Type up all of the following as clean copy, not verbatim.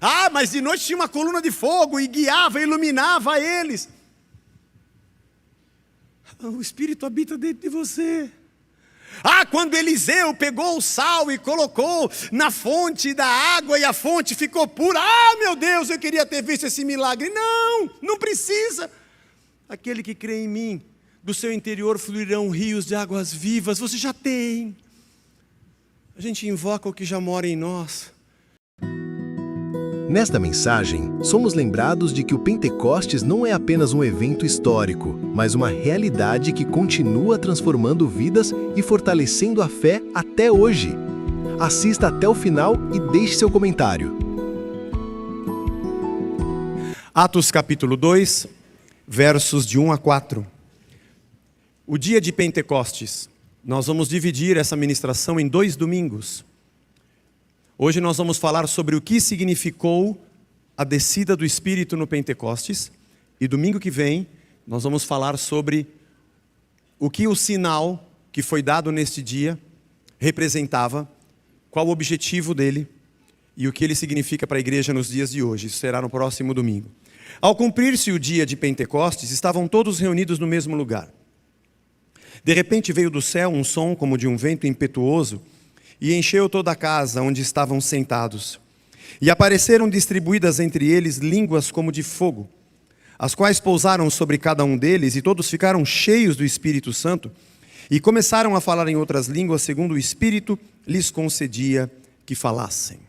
Ah, mas de noite tinha uma coluna de fogo e guiava, iluminava eles. O Espírito habita dentro de você. Ah, quando Eliseu pegou o sal e colocou na fonte da água e a fonte ficou pura. Ah, meu Deus, eu queria ter visto esse milagre. Não, não precisa. Aquele que crê em mim, do seu interior fluirão rios de águas vivas. Você já tem. A gente invoca o que já mora em nós. Nesta mensagem, somos lembrados de que o Pentecostes não é apenas um evento histórico, mas uma realidade que continua transformando vidas e fortalecendo a fé até hoje. Assista até o final e deixe seu comentário. Atos capítulo 2, versos de 1 a 4. O dia de Pentecostes. Nós vamos dividir essa ministração em 2 domingos. Hoje nós vamos falar sobre o que significou a descida do Espírito no Pentecostes. E domingo que vem, nós vamos falar sobre o que o sinal que foi dado neste dia representava, qual o objetivo dele e o que ele significa para a igreja nos dias de hoje. Isso será no próximo domingo. Ao cumprir-se o dia de Pentecostes, estavam todos reunidos no mesmo lugar. De repente veio do céu um som como de um vento impetuoso, e encheu toda a casa onde estavam sentados. E apareceram distribuídas entre eles línguas como de fogo, as quais pousaram sobre cada um deles, e todos ficaram cheios do Espírito Santo, e começaram a falar em outras línguas, segundo o Espírito lhes concedia que falassem.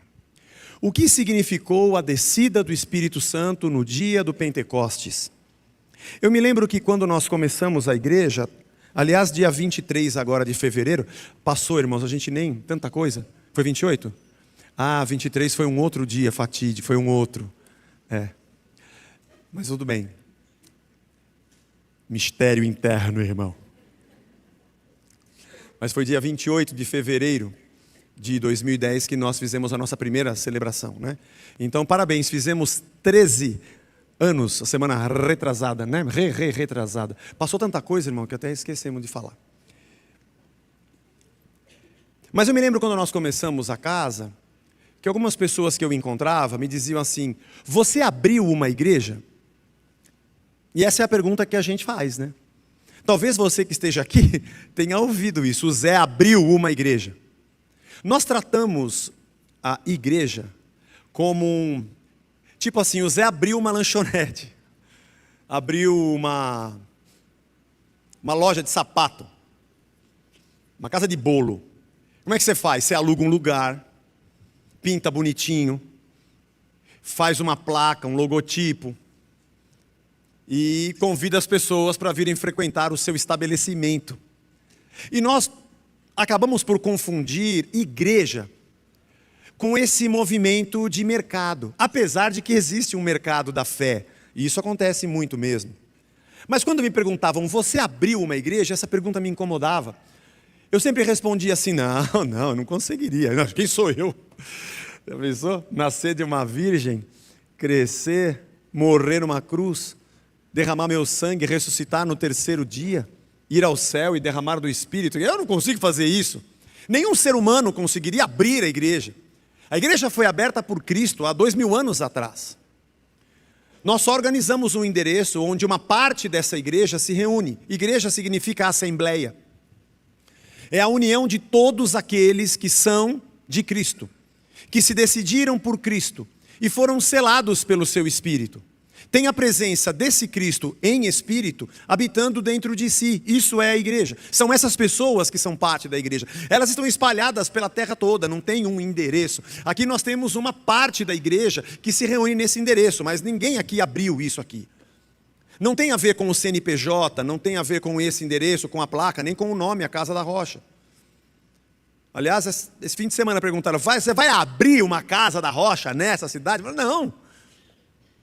O que significou a descida do Espírito Santo no dia do Pentecostes? Eu me lembro que quando nós começamos a igreja, aliás, dia 23 agora de fevereiro, passou, irmãos, a gente nem, tanta coisa. Foi 28? Ah, 23 foi um outro dia fatídico, foi um outro. Mas tudo bem. Mistério interno, irmão. Mas foi dia 28 de fevereiro de 2010 que nós fizemos a nossa primeira celebração, né? Então, parabéns, fizemos 13 anos, a semana retrasada, né? Retrasada. Passou tanta coisa, irmão, que até esquecemos de falar. Mas eu me lembro quando nós começamos a casa, que algumas pessoas que eu encontrava me diziam assim: você abriu uma igreja? E essa é a pergunta que a gente faz, né? Talvez você que esteja aqui tenha ouvido isso. O Zé abriu uma igreja. Nós tratamos a igreja como tipo assim, o Zé abriu uma lanchonete, abriu uma loja de sapato, uma casa de bolo. Como é que você faz? Você aluga um lugar, pinta bonitinho, faz uma placa, um logotipo, e convida as pessoas para virem frequentar o seu estabelecimento. E nós acabamos por confundir igreja com esse movimento de mercado, apesar de que existe um mercado da fé, e isso acontece muito mesmo. Mas quando me perguntavam, você abriu uma igreja? Essa pergunta me incomodava. Eu sempre respondia assim, não, não conseguiria. Quem sou eu? Já pensou? Nascer de uma virgem, crescer, morrer numa cruz, derramar meu sangue, ressuscitar no 3º dia, ir ao céu e derramar do Espírito. Eu não consigo fazer isso. Nenhum ser humano conseguiria abrir a igreja. A igreja foi aberta por Cristo há 2000 anos atrás. Nós só organizamos um endereço onde uma parte dessa igreja se reúne. Igreja significa assembleia. É a união de todos aqueles que são de Cristo, que se decidiram por Cristo e foram selados pelo seu Espírito. Tem a presença desse Cristo em Espírito habitando dentro de si. Isso é a igreja. São essas pessoas que são parte da igreja. Elas estão espalhadas pela terra toda, não tem um endereço. Aqui nós temos uma parte da igreja que se reúne nesse endereço, mas ninguém aqui abriu isso aqui. Não tem a ver com o CNPJ, não tem a ver com esse endereço, com a placa, nem com o nome, a Casa da Rocha. Aliás, esse fim de semana perguntaram, você vai abrir uma Casa da Rocha nessa cidade? Eu falei,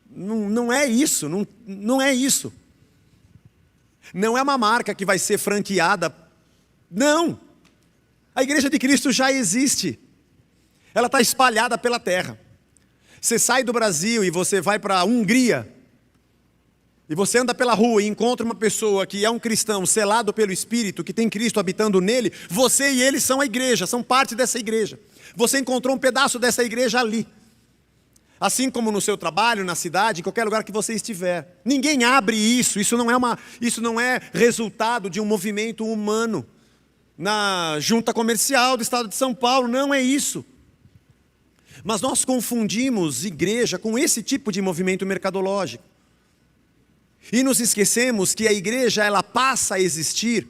não é isso, não é isso. Não é uma marca que vai ser franqueada. Não. A igreja de Cristo já existe. Ela está espalhada pela terra. Você sai do Brasil e você vai para a Hungria, e você anda pela rua e encontra uma pessoa que é um cristão selado pelo Espírito, que tem Cristo habitando nele, você e ele são a igreja, são parte dessa igreja. Você encontrou um pedaço dessa igreja ali. Assim como no seu trabalho, na cidade, em qualquer lugar que você estiver. Ninguém abre isso, isso não é resultado de um movimento humano. Na junta comercial do estado de São Paulo, não é isso. Mas nós confundimos igreja com esse tipo de movimento mercadológico. E nos esquecemos que a igreja, ela passa a existir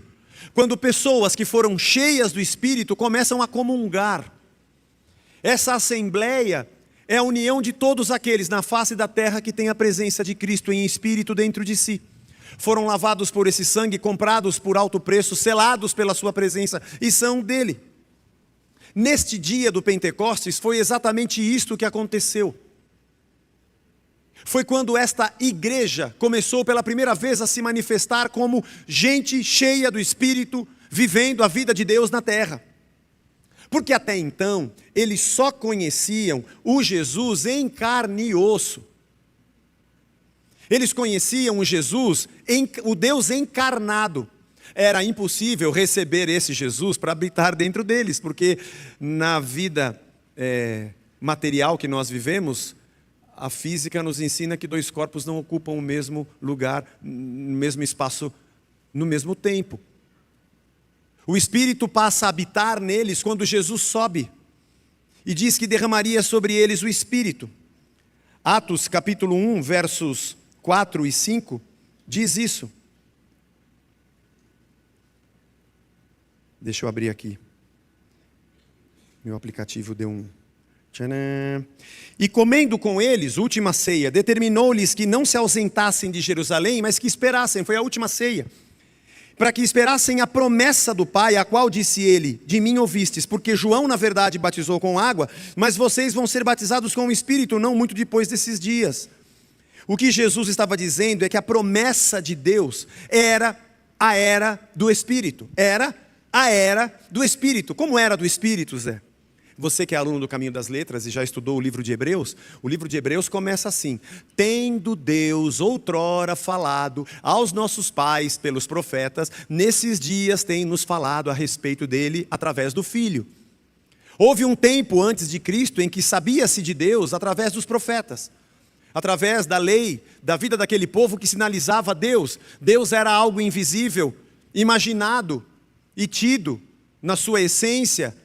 quando pessoas que foram cheias do Espírito começam a comungar. Essa assembleia é a união de todos aqueles na face da terra que têm a presença de Cristo em Espírito dentro de si. Foram lavados por esse sangue, comprados por alto preço, selados pela sua presença e são dele. Neste dia do Pentecostes foi exatamente isto que aconteceu. Foi quando esta igreja começou pela primeira vez a se manifestar como gente cheia do Espírito, vivendo a vida de Deus na terra. Porque até então, eles só conheciam o Jesus em carne e osso. Eles conheciam o Jesus, o Deus encarnado. Era impossível receber esse Jesus para habitar dentro deles, porque na vida material que nós vivemos, a física nos ensina que dois corpos não ocupam o mesmo lugar, no mesmo espaço, no mesmo tempo. O Espírito passa a habitar neles quando Jesus sobe e diz que derramaria sobre eles o Espírito. Atos capítulo 1, versos 4 e 5, diz isso. Deixa eu abrir aqui. Meu aplicativo deu um... Tcharam. E comendo com eles, última ceia, determinou-lhes que não se ausentassem de Jerusalém, mas que esperassem, foi a última ceia, para que esperassem a promessa do Pai, a qual disse ele, de mim ouvistes, porque João na verdade batizou com água, mas vocês vão ser batizados com o Espírito, não muito depois desses dias. O que Jesus estava dizendo é que a promessa de Deus era a era do Espírito, era a era do Espírito. Como era do Espírito, Zé? Você que é aluno do Caminho das Letras e já estudou o livro de Hebreus, o livro de Hebreus começa assim: tendo Deus outrora falado aos nossos pais pelos profetas, nesses dias tem nos falado a respeito dele através do Filho. Houve um tempo antes de Cristo em que sabia-se de Deus através dos profetas, através da lei, da vida daquele povo que sinalizava Deus. Deus era algo invisível, imaginado e tido na sua essência,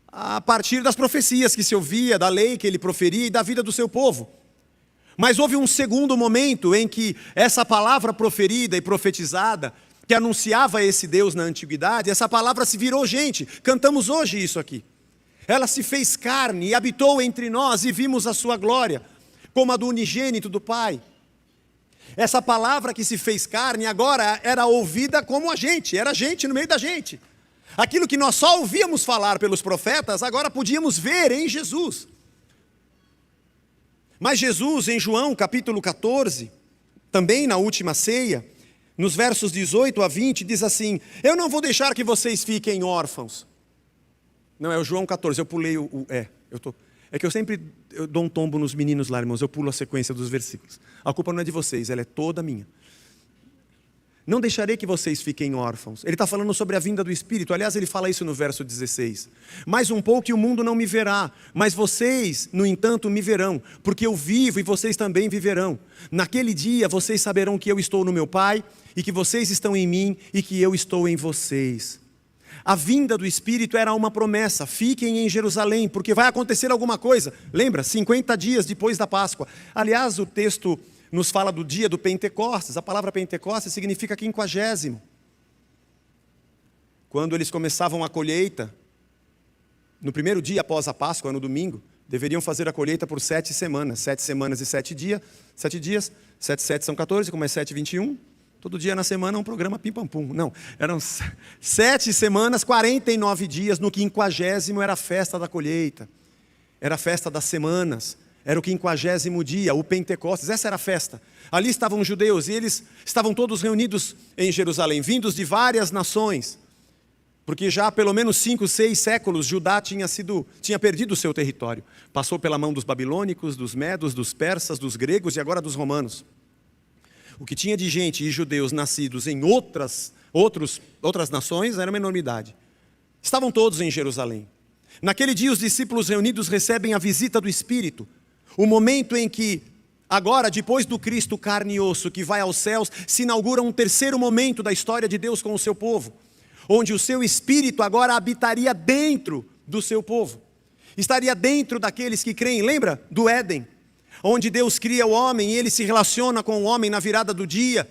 a partir das profecias que se ouvia, da lei que ele proferia e da vida do seu povo. Mas houve um segundo momento em que essa palavra proferida e profetizada, que anunciava esse Deus na antiguidade, essa palavra se virou gente. Cantamos hoje isso aqui. Ela se fez carne e habitou entre nós e vimos a sua glória, como a do unigênito do Pai. Essa palavra que se fez carne agora era ouvida como a gente, era gente no meio da gente. Aquilo que nós só ouvíamos falar pelos profetas, agora podíamos ver em Jesus. Mas Jesus, em João capítulo 14, também na última ceia, nos versos 18 a 20, diz assim: eu não vou deixar que vocês fiquem órfãos. Não, é o João 14, eu pulei É que eu dou um tombo nos meninos lá, irmãos, eu pulo a sequência dos versículos. A culpa não é de vocês, ela é toda minha. Não deixarei que vocês fiquem órfãos. Ele está falando sobre a vinda do Espírito. Aliás, ele fala isso no verso 16. Mais um pouco e o mundo não me verá, mas vocês, no entanto, me verão, porque eu vivo e vocês também viverão. Naquele dia vocês saberão que eu estou no meu Pai, e que vocês estão em mim, e que eu estou em vocês. A vinda do Espírito era uma promessa: fiquem em Jerusalém, porque vai acontecer alguma coisa. Lembra? 50 dias depois da Páscoa. Aliás, o texto nos fala do dia do Pentecostes. A palavra Pentecostes significa 50º. Quando eles começavam a colheita, no primeiro dia após a Páscoa, no domingo, deveriam fazer a colheita por 7 semanas. 7 semanas e 7 dias. 7 dias, 7 são 14, como é 7, 21. Todo dia na semana um programa pim-pam-pum. Não, eram 7 semanas, 49 dias. No 50º era a festa da colheita. Era a festa das semanas. Era o 50º dia, o Pentecostes, essa era a festa. Ali estavam os judeus e eles estavam todos reunidos em Jerusalém, vindos de várias nações. Porque já há pelo menos 5, 6 séculos Judá tinha perdido o seu território. Passou pela mão dos babilônicos, dos medos, dos persas, dos gregos e agora dos romanos. O que tinha de gente e judeus nascidos em outras nações era uma enormidade. Estavam todos em Jerusalém. Naquele dia os discípulos reunidos recebem a visita do Espírito. O momento em que, agora, depois do Cristo carne e osso que vai aos céus, se inaugura um terceiro momento da história de Deus com o seu povo, onde o seu Espírito agora habitaria dentro do seu povo, estaria dentro daqueles que creem. Lembra do Éden, onde Deus cria o homem e ele se relaciona com o homem na virada do dia.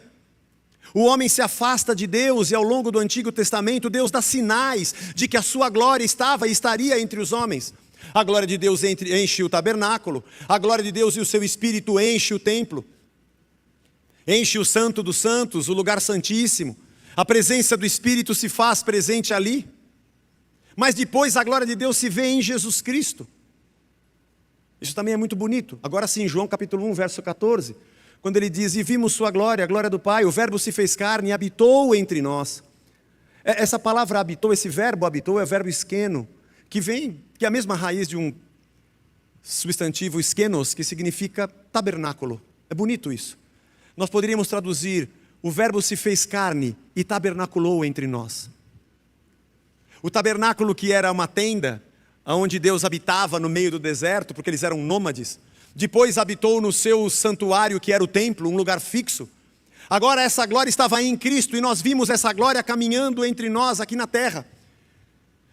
O homem se afasta de Deus e ao longo do Antigo Testamento Deus dá sinais de que a sua glória estava e estaria entre os homens. A glória de Deus enche o tabernáculo, a glória de Deus e o seu Espírito enche o templo, enche o Santo dos Santos, o lugar santíssimo. A presença do Espírito se faz presente ali. Mas depois a glória de Deus se vê em Jesus Cristo. Isso também é muito bonito. Agora sim, João capítulo 1, verso 14, quando ele diz: e vimos sua glória, a glória do Pai, o verbo se fez carne e habitou entre nós. Essa palavra habitou, esse verbo habitou, é o verbo esqueno, que é a mesma raiz de um substantivo esquenos, que significa tabernáculo. É bonito isso. Nós poderíamos traduzir: o verbo se fez carne e tabernaculou entre nós. O tabernáculo, que era uma tenda, onde Deus habitava no meio do deserto, porque eles eram nômades, depois habitou no seu santuário, que era o templo, um lugar fixo. Agora essa glória estava em Cristo, e nós vimos essa glória caminhando entre nós aqui na terra.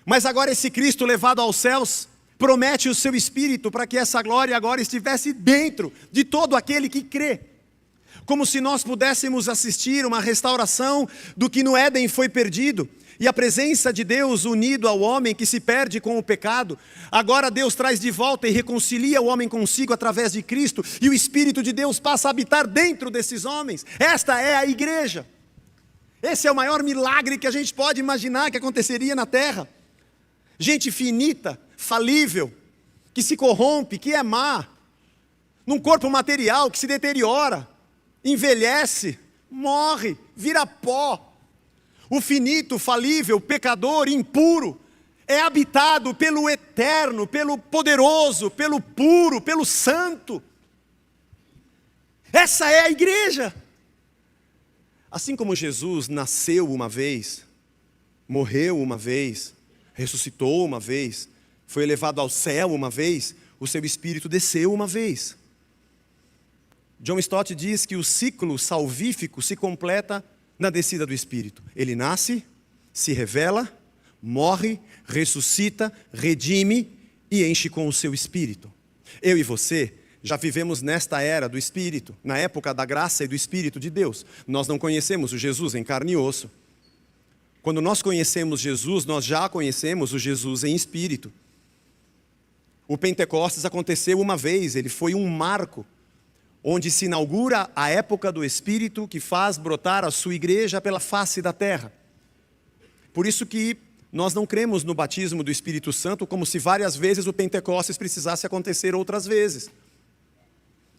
Mas agora esse Cristo levado aos céus promete o seu Espírito para que essa glória agora estivesse dentro de todo aquele que crê. Como se nós pudéssemos assistir uma restauração do que no Éden foi perdido, e a presença de Deus unido ao homem que se perde com o pecado. Agora Deus traz de volta e reconcilia o homem consigo através de Cristo, e o Espírito de Deus passa a habitar dentro desses homens. Esta é a igreja. Esse é o maior milagre que a gente pode imaginar que aconteceria na terra. Gente finita, falível, que se corrompe, que é má, num corpo material que se deteriora, envelhece, morre, vira pó. O finito, falível, pecador, impuro, é habitado pelo eterno, pelo poderoso, pelo puro, pelo santo. Essa é a igreja. Assim como Jesus nasceu uma vez, morreu uma vez, ressuscitou uma vez, foi elevado ao céu uma vez, o seu Espírito desceu uma vez. John Stott diz que o ciclo salvífico se completa na descida do Espírito. Ele nasce, se revela, morre, ressuscita, redime e enche com o seu Espírito. Eu e você já vivemos nesta era do Espírito, na época da graça e do Espírito de Deus. Nós não conhecemos o Jesus em carne e osso. Quando nós conhecemos Jesus, nós já conhecemos o Jesus em Espírito. O Pentecostes aconteceu uma vez, ele foi um marco, onde se inaugura a época do Espírito que faz brotar a sua igreja pela face da terra. Por isso que nós não cremos no batismo do Espírito Santo como se várias vezes o Pentecostes precisasse acontecer outras vezes.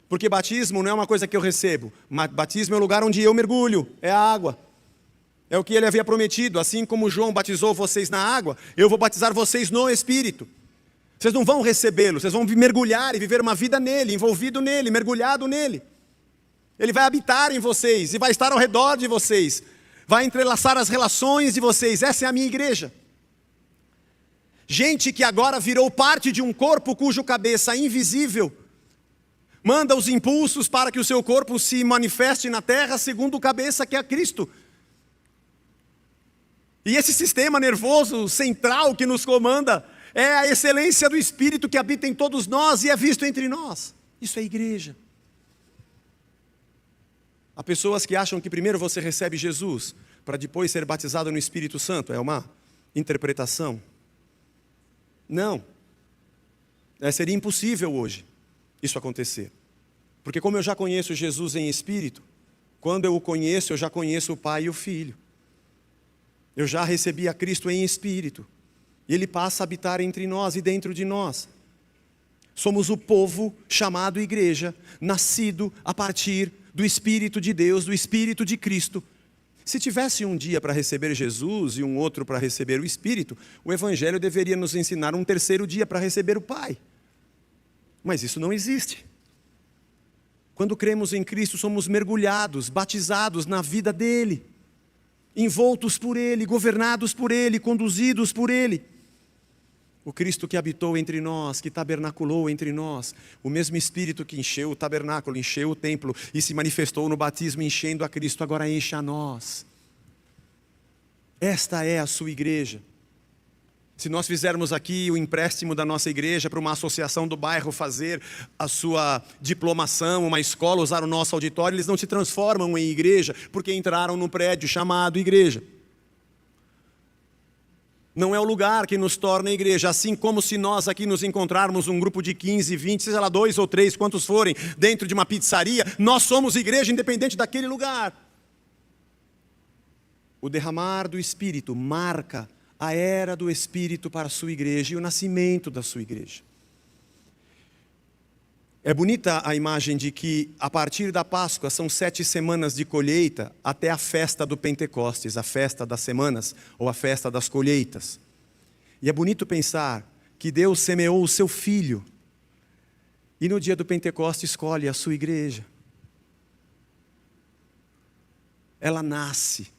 Porque batismo não é uma coisa que eu recebo, batismo é o lugar onde eu mergulho, é a água. É o que ele havia prometido: assim como João batizou vocês na água, eu vou batizar vocês no Espírito. Vocês não vão recebê-lo, vocês vão mergulhar e viver uma vida nele, envolvido nele, mergulhado nele. Ele vai habitar em vocês e vai estar ao redor de vocês, vai entrelaçar as relações de vocês. Essa é a minha igreja. Gente que agora virou parte de um corpo cujo cabeça invisível manda os impulsos para que o seu corpo se manifeste na terra segundo o cabeça que é Cristo. E esse sistema nervoso central que nos comanda é a excelência do Espírito que habita em todos nós e é visto entre nós. Isso é igreja. Há pessoas que acham que primeiro você recebe Jesus, para depois ser batizado no Espírito Santo. É uma interpretação. Não. Seria impossível hoje isso acontecer. Porque como eu já conheço Jesus em Espírito, quando eu o conheço, eu já conheço o Pai e o Filho. Eu já recebi a Cristo em Espírito. E Ele passa a habitar entre nós e dentro de nós. Somos o povo chamado igreja, nascido a partir do Espírito de Deus, do Espírito de Cristo. Se tivesse um dia para receber Jesus e um outro para receber o Espírito, o Evangelho deveria nos ensinar um terceiro dia para receber o Pai. Mas isso não existe. Quando cremos em Cristo, somos mergulhados, batizados na vida dEle, envoltos por Ele, governados por Ele, conduzidos por Ele. O Cristo que habitou entre nós, que tabernaculou entre nós, o mesmo Espírito que encheu o tabernáculo, encheu o templo e se manifestou no batismo enchendo a Cristo, agora enche a nós. Esta é a sua igreja. Se nós fizermos aqui o empréstimo da nossa igreja para uma associação do bairro fazer a sua diplomação, uma escola usar o nosso auditório, eles não se transformam em igreja porque entraram num prédio chamado igreja. Não é o lugar que nos torna igreja, assim como se nós aqui nos encontrarmos um grupo de 15, 20, seja lá 2 ou 3, quantos forem, dentro de uma pizzaria, nós somos igreja independente daquele lugar. O derramar do Espírito marca a era do Espírito para a sua igreja e o nascimento da sua igreja. É bonita a imagem de que a partir da Páscoa são 7 semanas de colheita até a festa do Pentecostes, a festa das semanas ou a festa das colheitas. E é bonito pensar que Deus semeou o seu Filho e no dia do Pentecostes escolhe a sua igreja. Ela nasce.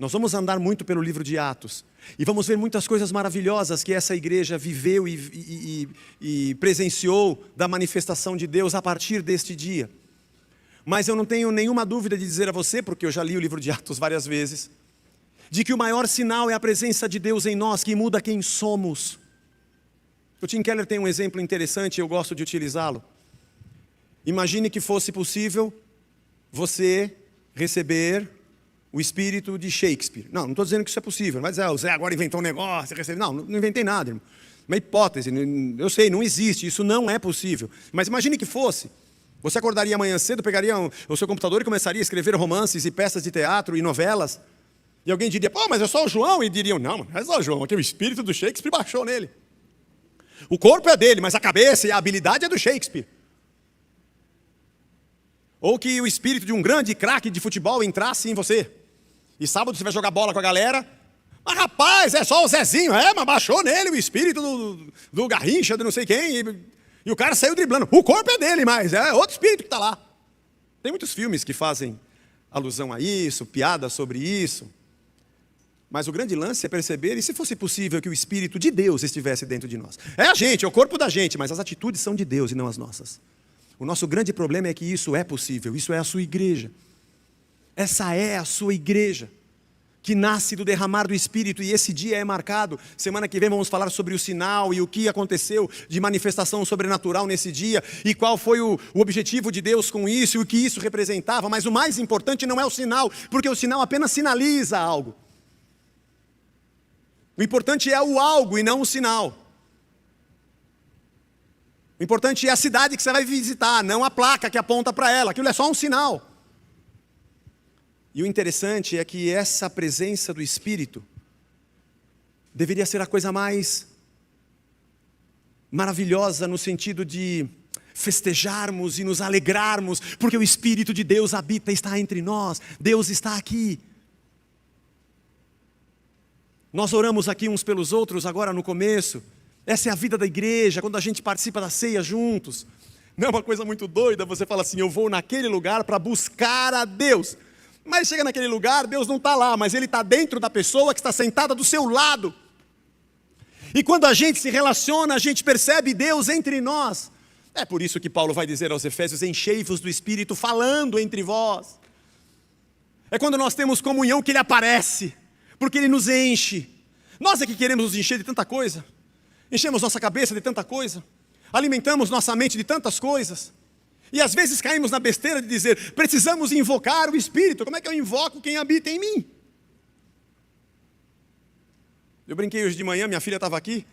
Nós vamos andar muito pelo livro de Atos e vamos ver muitas coisas maravilhosas que essa igreja viveu e presenciou da manifestação de Deus a partir deste dia. Mas eu não tenho nenhuma dúvida de dizer a você, porque eu já li o livro de Atos várias vezes, de que o maior sinal é a presença de Deus em nós, que muda quem somos. O Tim Keller tem um exemplo interessante e eu gosto de utilizá-lo. Imagine que fosse possível você receber o espírito de Shakespeare. Não estou dizendo que isso é possível. Mas o Zé agora inventou um negócio, recebe. Não inventei nada, irmão. Uma hipótese, eu sei, não existe, isso não é possível. Mas imagine que fosse. Você acordaria amanhã cedo, pegaria o seu computador e começaria a escrever romances e peças de teatro e novelas. E alguém diria, pô, mas é só o João. E diriam, não, não é só o João, aqui o espírito do Shakespeare baixou nele. O corpo é dele, mas a cabeça e a habilidade é do Shakespeare. Ou que o espírito de um grande craque de futebol entrasse em você. E sábado você vai jogar bola com a galera. Mas rapaz, é só o Zezinho. Mas baixou nele o espírito do Garrincha, de não sei quem. E o cara saiu driblando. O corpo é dele, mas é outro espírito que está lá. Tem muitos filmes que fazem alusão a isso, piada sobre isso. Mas o grande lance é perceber, e se fosse possível que o Espírito de Deus estivesse dentro de nós. É a gente, é o corpo da gente, mas as atitudes são de Deus e não as nossas. O nosso grande problema é que isso é possível, isso é a sua igreja. Essa é a sua igreja, que nasce do derramar do Espírito, e esse dia é marcado. Semana que vem vamos falar sobre o sinal e o que aconteceu de manifestação sobrenatural nesse dia, e qual foi o objetivo de Deus com isso, e o que isso representava. Mas o mais importante não é o sinal, porque o sinal apenas sinaliza algo. O importante é o algo e não o sinal. O importante é a cidade que você vai visitar, não a placa que aponta para ela. Aquilo é só um sinal. E o interessante é que essa presença do Espírito deveria ser a coisa mais maravilhosa no sentido de festejarmos e nos alegrarmos, porque o Espírito de Deus habita, está entre nós. Deus está aqui. Nós oramos aqui uns pelos outros agora no começo. Essa é a vida da igreja, quando a gente participa da ceia juntos. Não é uma coisa muito doida, você fala assim, eu vou naquele lugar para buscar a Deus. Mas chega naquele lugar, Deus não está lá, mas Ele está dentro da pessoa que está sentada do seu lado. E quando a gente se relaciona, a gente percebe Deus entre nós. É por isso que Paulo vai dizer aos Efésios, enchei-vos do Espírito falando entre vós. É quando nós temos comunhão que Ele aparece. Porque Ele nos enche. Nós é que queremos nos encher de tanta coisa. Enchemos nossa cabeça de tanta coisa. Alimentamos nossa mente de tantas coisas. E às vezes caímos na besteira de dizer, precisamos invocar o Espírito. Como é que eu invoco quem habita em mim? Eu brinquei hoje de manhã, minha filha estava aqui.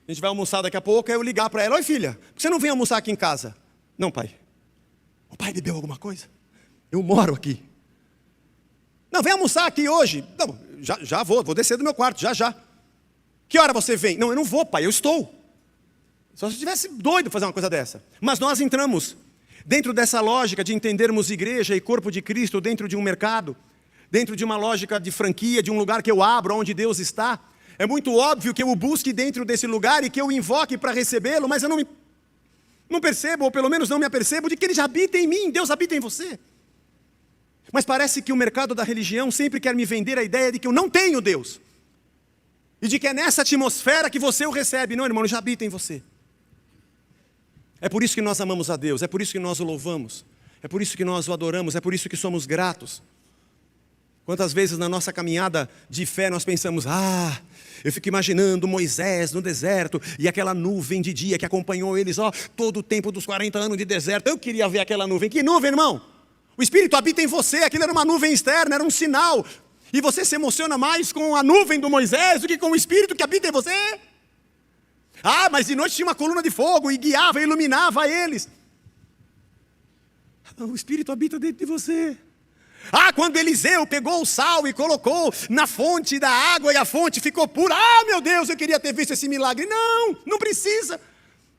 A gente vai almoçar daqui a pouco, aí eu ligar para ela. Oi filha, por que você não vem almoçar aqui em casa? Não pai. O pai bebeu alguma coisa? Eu moro aqui. Não, vem almoçar aqui hoje. Não, já vou descer do meu quarto, já. Que hora você vem? Não, eu não vou, pai, eu estou. Só se eu estivesse doido fazer uma coisa dessa. Mas nós entramos dentro dessa lógica de entendermos igreja e corpo de Cristo dentro de um mercado, dentro de uma lógica de franquia, de um lugar que eu abro, onde Deus está. É muito óbvio que eu o busque dentro desse lugar e que eu o invoque para recebê-lo, mas eu não percebo, ou pelo menos não me apercebo, de que Ele já habita em mim, Deus habita em você. Mas parece que o mercado da religião sempre quer me vender a ideia de que eu não tenho Deus. e de que é nessa atmosfera que você o recebe. Não, irmão, ele já habita em você. É por isso que nós amamos a Deus, é por isso que nós o louvamos, é por isso que nós o adoramos, é por isso que somos gratos. Quantas vezes na nossa caminhada de fé nós pensamos, eu fico imaginando Moisés no deserto e aquela nuvem de dia que acompanhou eles, todo o tempo dos 40 anos de deserto. Eu queria ver aquela nuvem. Que nuvem, irmão? O Espírito habita em você, aquilo era uma nuvem externa, era um sinal. E você se emociona mais com a nuvem do Moisés do que com o Espírito que habita em você? Mas de noite tinha uma coluna de fogo e guiava, iluminava eles. O Espírito habita dentro de você. Quando Eliseu pegou o sal e colocou na fonte da água e a fonte ficou pura. Meu Deus, eu queria ter visto esse milagre. Não precisa.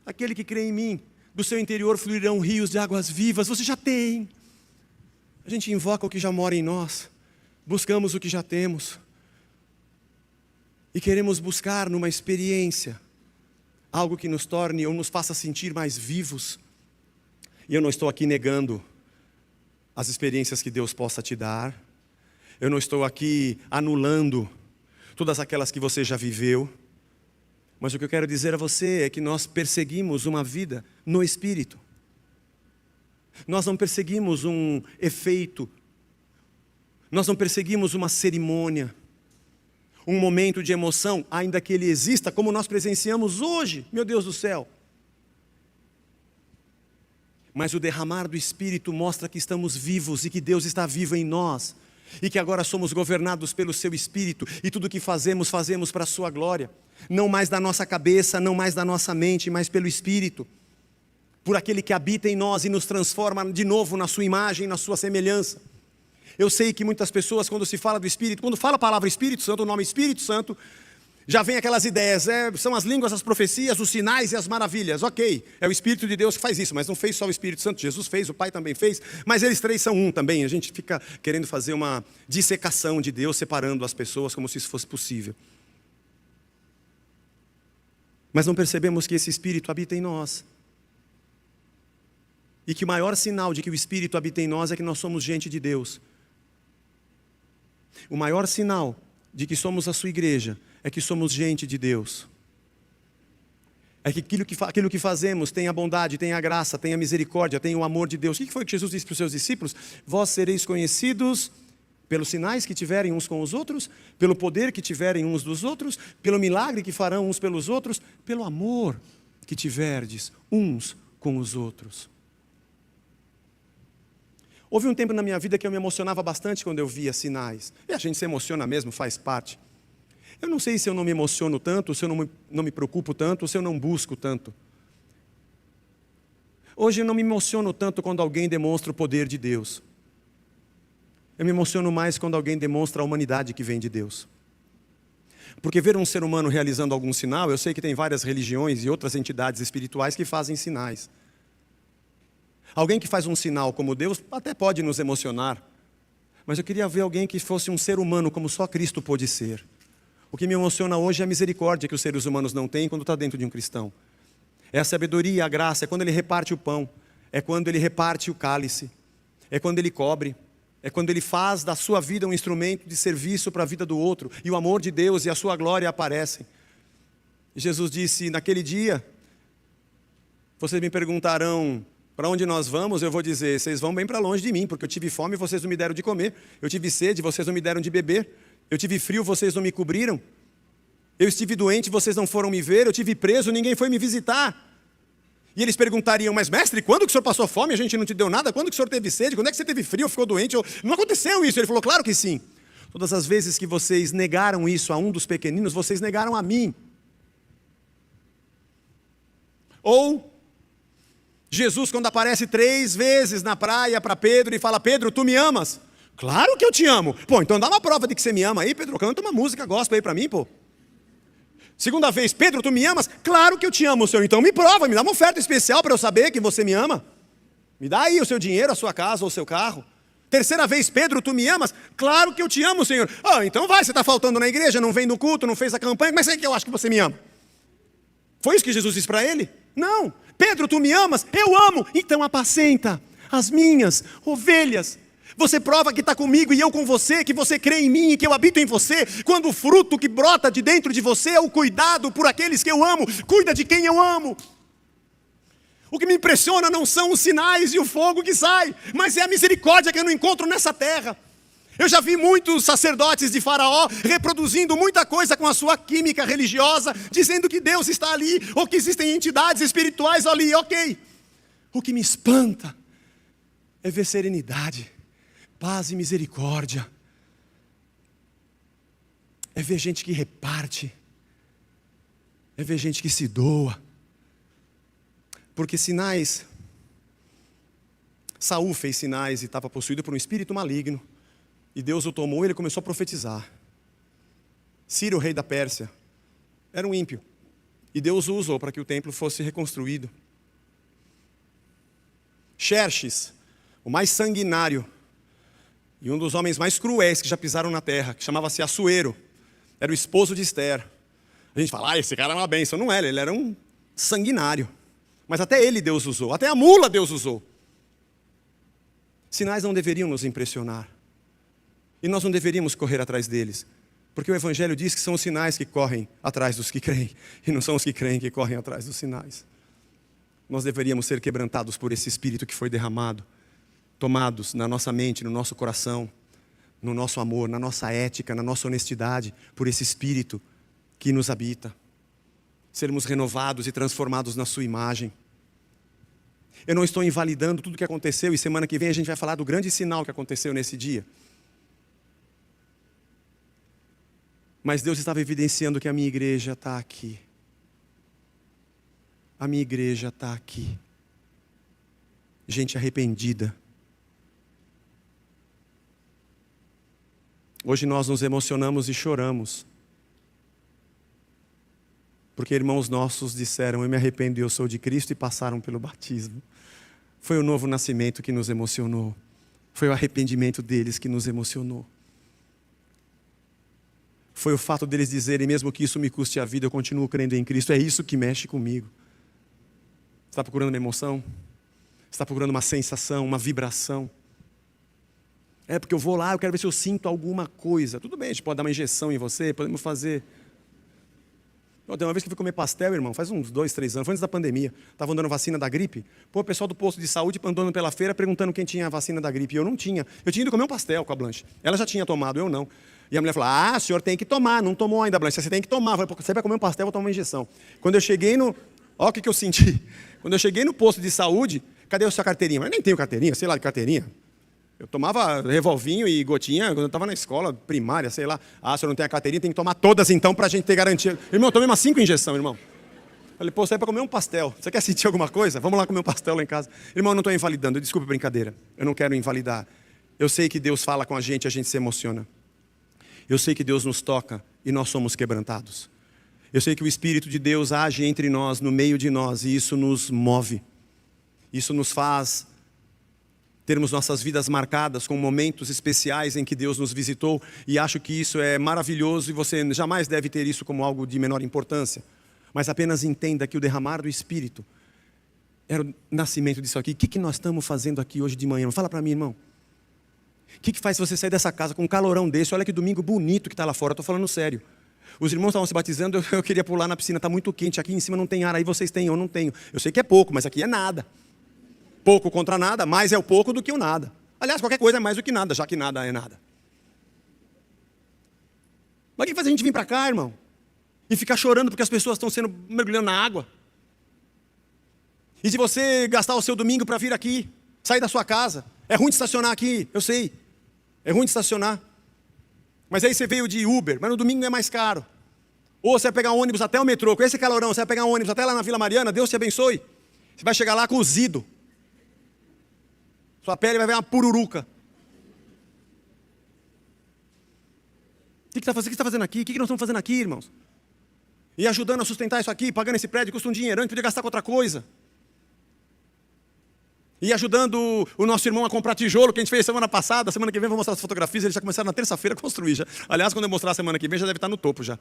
Aquele que crê em mim, do seu interior fluirão rios de águas vivas. Você já tem. A gente invoca o que já mora em nós. Buscamos o que já temos. E queremos buscar numa experiência algo que nos torne ou nos faça sentir mais vivos. E eu não estou aqui negando as experiências que Deus possa te dar. Eu não estou aqui anulando todas aquelas que você já viveu. Mas o que eu quero dizer a você é que nós perseguimos uma vida no Espírito. Nós não perseguimos um efeito. Nós não perseguimos uma cerimônia. Um momento de emoção, ainda que ele exista, como nós presenciamos hoje. Meu Deus do céu. Mas o derramar do Espírito mostra que estamos vivos e que Deus está vivo em nós. E que agora somos governados pelo seu Espírito. E tudo o que fazemos, fazemos para a sua glória. Não mais da nossa cabeça, não mais da nossa mente, mas pelo Espírito. Por aquele que habita em nós e nos transforma de novo na sua imagem, na sua semelhança. Eu sei que muitas pessoas, quando se fala do Espírito, quando fala a palavra Espírito Santo, o nome Espírito Santo, já vem aquelas ideias, são as línguas, as profecias, os sinais e as maravilhas. Ok, é o Espírito de Deus que faz isso, mas não fez só o Espírito Santo, Jesus fez, o Pai também fez, mas eles três são um também. A gente fica querendo fazer uma dissecação de Deus, separando as pessoas como se isso fosse possível. Mas não percebemos que esse Espírito habita em nós. E que o maior sinal de que o Espírito habita em nós é que nós somos gente de Deus. O maior sinal de que somos a sua igreja é que somos gente de Deus. É que aquilo que fazemos tem a bondade, tem a graça, tem a misericórdia, tem o amor de Deus. O que foi que Jesus disse para os seus discípulos? Vós sereis conhecidos pelos sinais que tiverem uns com os outros, pelo poder que tiverem uns dos outros, pelo milagre que farão uns pelos outros, pelo amor que tiverdes uns com os outros. Houve um tempo na minha vida que eu me emocionava bastante quando eu via sinais. E a gente se emociona mesmo, faz parte. Eu não sei se eu não me emociono tanto, se eu não me preocupo tanto, se eu não busco tanto. Hoje eu não me emociono tanto quando alguém demonstra o poder de Deus. Eu me emociono mais quando alguém demonstra a humanidade que vem de Deus. Porque ver um ser humano realizando algum sinal, eu sei que tem várias religiões e outras entidades espirituais que fazem sinais. Alguém que faz um sinal como Deus até pode nos emocionar. Mas eu queria ver alguém que fosse um ser humano como só Cristo pôde ser. O que me emociona hoje é a misericórdia que os seres humanos não têm quando está dentro de um cristão. É a sabedoria, a graça, é quando ele reparte o pão, é quando ele reparte o cálice, é quando ele cobre, é quando ele faz da sua vida um instrumento de serviço para a vida do outro, e o amor de Deus e a sua glória aparecem. E Jesus disse, naquele dia, vocês me perguntarão, para onde nós vamos? Eu vou dizer, vocês vão bem para longe de mim, porque eu tive fome e vocês não me deram de comer, eu tive sede, vocês não me deram de beber, eu tive frio, vocês não me cobriram, eu estive doente, vocês não foram me ver, eu tive preso, ninguém foi me visitar. E eles perguntariam, mas mestre, quando que o senhor passou fome, a gente não te deu nada? Quando que o senhor teve sede? Quando é que você teve frio, ficou doente? Não aconteceu isso. Ele falou, claro que sim. Todas as vezes que vocês negaram isso a um dos pequeninos, vocês negaram a mim. Ou Jesus, quando aparece 3 vezes na praia para Pedro e fala, Pedro, tu me amas? Claro que eu te amo. Pô, então dá uma prova de que você me ama aí, Pedro, canta uma música gospel aí para mim, pô. Segunda vez, Pedro, tu me amas? Claro que eu te amo, Senhor. Então me prova, me dá uma oferta especial para eu saber que você me ama. Me dá aí o seu dinheiro, a sua casa ou o seu carro. Terceira vez, Pedro, tu me amas? Claro que eu te amo, Senhor. Então vai, você está faltando na igreja, não vem no culto, não fez a campanha, mas é que eu acho que você me ama. Foi isso que Jesus disse para ele? Não. Pedro, tu me amas? Eu amo. Então apacenta as minhas ovelhas. Você prova que está comigo e eu com você, que você crê em mim e que eu habito em você, quando o fruto que brota de dentro de você é o cuidado por aqueles que eu amo, cuida de quem eu amo. O que me impressiona não são os sinais e o fogo que sai, mas é a misericórdia que eu não encontro nessa terra. Eu já vi muitos sacerdotes de Faraó reproduzindo muita coisa com a sua química religiosa, dizendo que Deus está ali, ou que existem entidades espirituais ali, ok. O que me espanta é ver serenidade, paz e misericórdia. É ver gente que reparte. É ver gente que se doa. Porque sinais... Saul fez sinais e estava possuído por um espírito maligno. E Deus o tomou e ele começou a profetizar. Ciro, rei da Pérsia, era um ímpio. E Deus o usou para que o templo fosse reconstruído. Xerxes, o mais sanguinário e um dos homens mais cruéis que já pisaram na terra, que chamava-se Assuero, era o esposo de Esther. A gente fala, esse cara é uma bênção. Não era, ele era um sanguinário. Mas até ele Deus usou, até a mula Deus usou. Sinais não deveriam nos impressionar. E nós não deveríamos correr atrás deles. Porque o Evangelho diz que são os sinais que correm atrás dos que creem. E não são os que creem que correm atrás dos sinais. Nós deveríamos ser quebrantados por esse Espírito que foi derramado. Tomados na nossa mente, no nosso coração, no nosso amor, na nossa ética, na nossa honestidade. Por esse Espírito que nos habita. Sermos renovados e transformados na sua imagem. Eu não estou invalidando tudo o que aconteceu. E semana que vem a gente vai falar do grande sinal que aconteceu nesse dia. Mas Deus estava evidenciando que a minha igreja está aqui. A minha igreja está aqui. Gente arrependida. Hoje nós nos emocionamos e choramos. Porque irmãos nossos disseram, eu me arrependo e eu sou de Cristo, e passaram pelo batismo. Foi o novo nascimento que nos emocionou. Foi o arrependimento deles que nos emocionou. Foi o fato deles dizerem, mesmo que isso me custe a vida, eu continuo crendo em Cristo. É isso que mexe comigo. Você está procurando uma emoção? Você está procurando uma sensação, uma vibração? É porque eu vou lá, eu quero ver se eu sinto alguma coisa. Tudo bem, a gente pode dar uma injeção em você, podemos fazer. Tem uma vez que eu fui comer pastel, irmão, faz uns 2, 3 anos, foi antes da pandemia. Estavam dando vacina da gripe. Pô, o pessoal do posto de saúde andando pela feira perguntando quem tinha a vacina da gripe. E eu não tinha. Eu tinha ido comer um pastel com a Blanche. Ela já tinha tomado, eu não. E a mulher falou, o senhor tem que tomar. Não tomou ainda, Blanche, você tem que tomar. Eu falei, você vai comer um pastel, eu vou tomar uma injeção. Quando eu cheguei no... Olha o que eu senti. Quando eu cheguei no posto de saúde, cadê a sua carteirinha? Mas eu nem tenho carteirinha, sei lá de carteirinha. Eu tomava revolvinho e gotinha quando eu estava na escola primária, sei lá. Ah, se eu não tenho a carteirinha, tem que tomar todas então para a gente ter garantia. Irmão, eu tomei umas 5 injeções, irmão. Falei, pô, você é para comer um pastel. Você quer sentir alguma coisa? Vamos lá comer um pastel lá em casa. Irmão, eu não estou invalidando, desculpe a brincadeira. Eu não quero invalidar. Eu sei que Deus fala com a gente se emociona. Eu sei que Deus nos toca e nós somos quebrantados. Eu sei que o Espírito de Deus age entre nós, no meio de nós, e isso nos move. Isso nos faz termos nossas vidas marcadas com momentos especiais em que Deus nos visitou, e acho que isso é maravilhoso e você jamais deve ter isso como algo de menor importância. Mas apenas entenda que o derramar do Espírito era o nascimento disso aqui. O que nós estamos fazendo aqui hoje de manhã? Fala para mim, irmão. O que faz você sair dessa casa com um calorão desse? Olha que domingo bonito que está lá fora, eu estou falando sério. Os irmãos estavam se batizando, eu queria pular na piscina, está muito quente, aqui em cima não tem ar, aí vocês têm, eu não tenho. Eu sei que é pouco, mas aqui é nada. Pouco contra nada, mais é o pouco do que o nada. Aliás, qualquer coisa é mais do que nada, já que nada é nada. Mas o que faz a gente vir para cá, irmão? E ficar chorando porque as pessoas estão sendo mergulhando na água? E se você gastar o seu domingo para vir aqui, sair da sua casa, é ruim de estacionar aqui, eu sei. É ruim de estacionar. Mas aí você veio de Uber, mas no domingo é mais caro. Ou você vai pegar um ônibus até o metrô, com esse calorão, você vai pegar um ônibus até lá na Vila Mariana, Deus te abençoe. Você vai chegar lá cozido. Sua pele vai ver uma pururuca. O que você está fazendo aqui? O que nós estamos fazendo aqui, irmãos? E ajudando a sustentar isso aqui, pagando esse prédio, custa um dinheirão, a gente podia gastar com outra coisa. E ajudando o nosso irmão a comprar tijolo, que a gente fez semana passada. Semana que vem eu vou mostrar as fotografias, eles já começaram na terça-feira a construir já. Aliás, quando eu mostrar a semana que vem, já deve estar no topo já.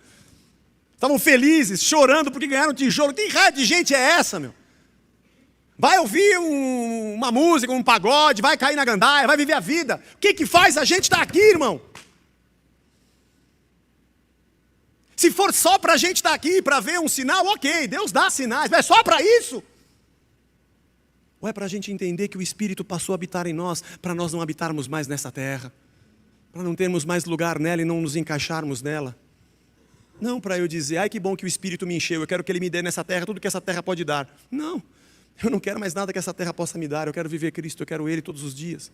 Estavam felizes, chorando porque ganharam tijolo. Que raio de gente é essa, meu? vai ouvir uma música, um pagode, vai cair na gandaia, vai viver a vida. O que faz a gente estar aqui, irmão? Se for só para a gente estar aqui, para ver um sinal, ok, Deus dá sinais, mas é só para isso? Ou é para a gente entender que o Espírito passou a habitar em nós, para nós não habitarmos mais nessa terra, para não termos mais lugar nela e não nos encaixarmos nela? Não para eu dizer, ai que bom que o Espírito me encheu, eu quero que Ele me dê nessa terra tudo que essa terra pode dar. Não, eu não quero mais nada que essa terra possa me dar, eu quero viver Cristo, eu quero Ele todos os dias.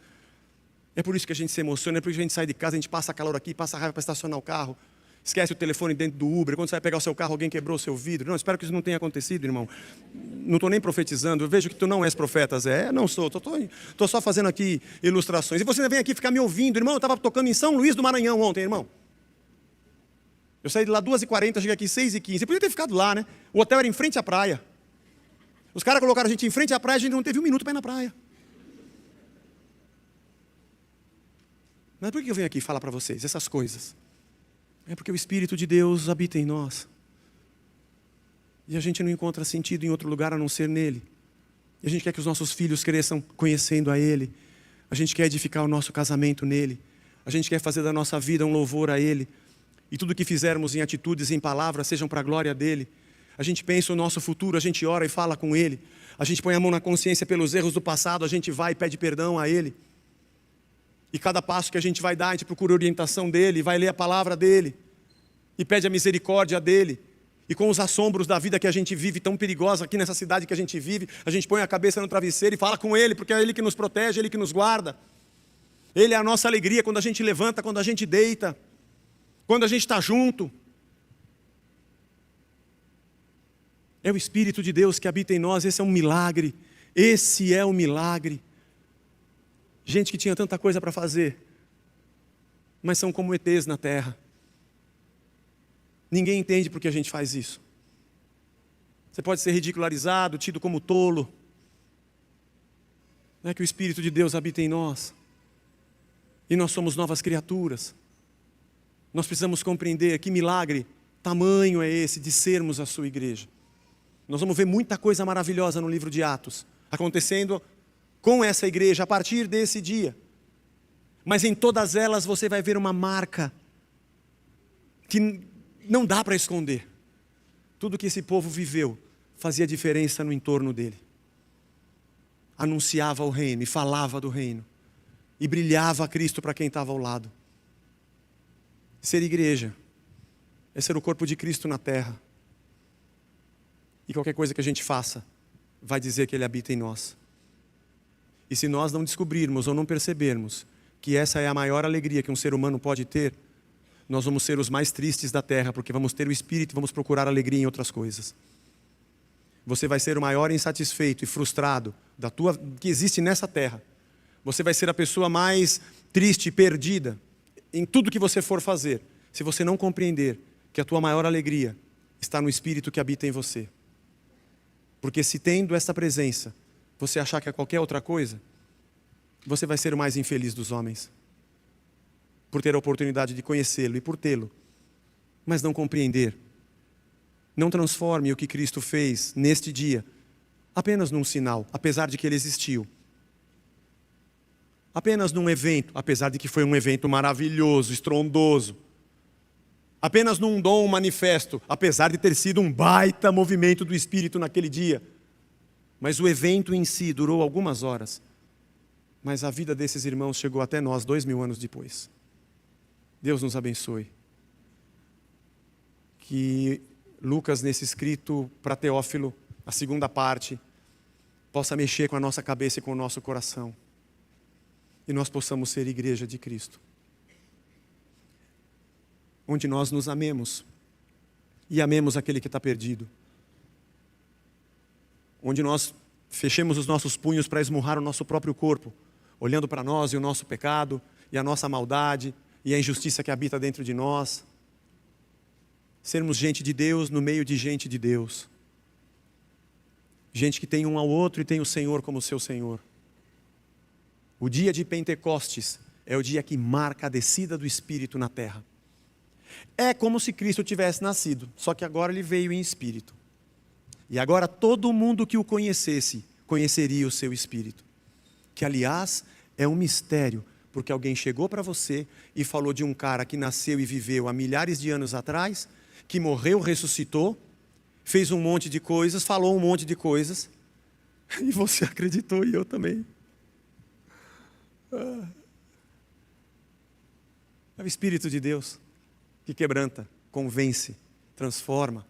É por isso que a gente se emociona, é por isso que a gente sai de casa, a gente passa calor aqui, passa raiva para estacionar o carro. Esquece o telefone dentro do Uber, quando você vai pegar o seu carro, alguém quebrou o seu vidro. Não, espero que isso não tenha acontecido, irmão. Não estou nem profetizando, eu vejo que tu não és profeta, Zé. Não sou, estou só fazendo aqui ilustrações. E você ainda vem aqui ficar me ouvindo. Irmão, eu estava tocando em São Luís do Maranhão ontem, irmão. Eu saí de lá 2h40, cheguei aqui 6h15. Eu podia ter ficado lá, né? O hotel era em frente à praia. Os caras colocaram a gente em frente à praia, a gente não teve um minuto para ir na praia. Mas por que eu venho aqui falar para vocês essas coisas? É porque o Espírito de Deus habita em nós. E a gente não encontra sentido em outro lugar a não ser nele. E a gente quer que os nossos filhos cresçam conhecendo a Ele. A gente quer edificar o nosso casamento nele. A gente quer fazer da nossa vida um louvor a Ele. E tudo que fizermos em atitudes e em palavras sejam para a glória dEle. A gente pensa o nosso futuro, a gente ora e fala com Ele. A gente põe a mão na consciência pelos erros do passado, a gente vai e pede perdão a Ele. E cada passo que a gente vai dar, a gente procura a orientação dEle, vai ler a palavra dEle. E pede a misericórdia dEle. E com os assombros da vida que a gente vive, tão perigosa aqui nessa cidade que a gente vive, a gente põe a cabeça no travesseiro e fala com Ele, porque é Ele que nos protege, é Ele que nos guarda. Ele é a nossa alegria quando a gente levanta, quando a gente deita, quando a gente está junto. É o Espírito de Deus que habita em nós, esse é um milagre. Esse é o milagre. Gente que tinha tanta coisa para fazer, mas são como ETs na terra. Ninguém entende por que a gente faz isso. Você pode ser ridicularizado, tido como tolo. Não é que o Espírito de Deus habita em nós. E nós somos novas criaturas. Nós precisamos compreender que milagre tamanho é esse de sermos a sua igreja. Nós vamos ver muita coisa maravilhosa no livro de Atos, acontecendo com essa igreja a partir desse dia. Mas em todas elas você vai ver uma marca que não dá para esconder. Tudo que esse povo viveu fazia diferença no entorno dele. Anunciava o reino e falava do reino. E brilhava a Cristo para quem estava ao lado. Ser igreja é ser o corpo de Cristo na terra. E qualquer coisa que a gente faça vai dizer que Ele habita em nós. E se nós não descobrirmos ou não percebermos que essa é a maior alegria que um ser humano pode ter, nós vamos ser os mais tristes da terra, porque vamos ter o Espírito e vamos procurar alegria em outras coisas. Você vai ser o maior insatisfeito e frustrado que existe nessa terra. Você vai ser a pessoa mais triste e perdida em tudo que você for fazer, se você não compreender que a tua maior alegria está no Espírito que habita em você. Porque se tendo essa presença, você achar que é qualquer outra coisa, você vai ser o mais infeliz dos homens. Por ter a oportunidade de conhecê-lo e por tê-lo, mas não compreender. Não transforme o que Cristo fez neste dia apenas num sinal, apesar de que ele existiu. Apenas num evento, apesar de que foi um evento maravilhoso, estrondoso. Apenas num dom manifesto, apesar de ter sido um baita movimento do Espírito naquele dia. Mas o evento em si durou algumas horas. Mas a vida desses irmãos chegou até nós 2000 anos depois. Deus nos abençoe. Que Lucas, nesse escrito para Teófilo, a segunda parte, possa mexer com a nossa cabeça e com o nosso coração. E nós possamos ser igreja de Cristo. Onde nós nos amemos. E amemos aquele que está perdido. Onde nós fechemos os nossos punhos para esmurrar o nosso próprio corpo, olhando para nós e o nosso pecado, e a nossa maldade, e a injustiça que habita dentro de nós. Sermos gente de Deus no meio de gente de Deus. Gente que tem um ao outro e tem o Senhor como seu Senhor. O dia de Pentecostes é o dia que marca a descida do Espírito na terra. É como se Cristo tivesse nascido, só que agora ele veio em Espírito. E agora todo mundo que o conhecesse, conheceria o seu espírito. Que, aliás, é um mistério, porque alguém chegou para você e falou de um cara que nasceu e viveu há milhares de anos atrás, que morreu, ressuscitou, fez um monte de coisas, falou um monte de coisas, e você acreditou e eu também. É o Espírito de Deus que quebranta, convence, transforma.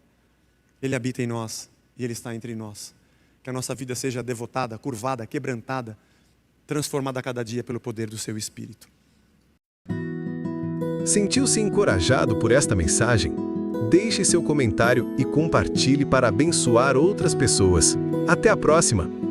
Ele habita em nós e Ele está entre nós. Que a nossa vida seja devotada, curvada, quebrantada, transformada a cada dia pelo poder do Seu Espírito. Sentiu-se encorajado por esta mensagem? Deixe seu comentário e compartilhe para abençoar outras pessoas. Até a próxima!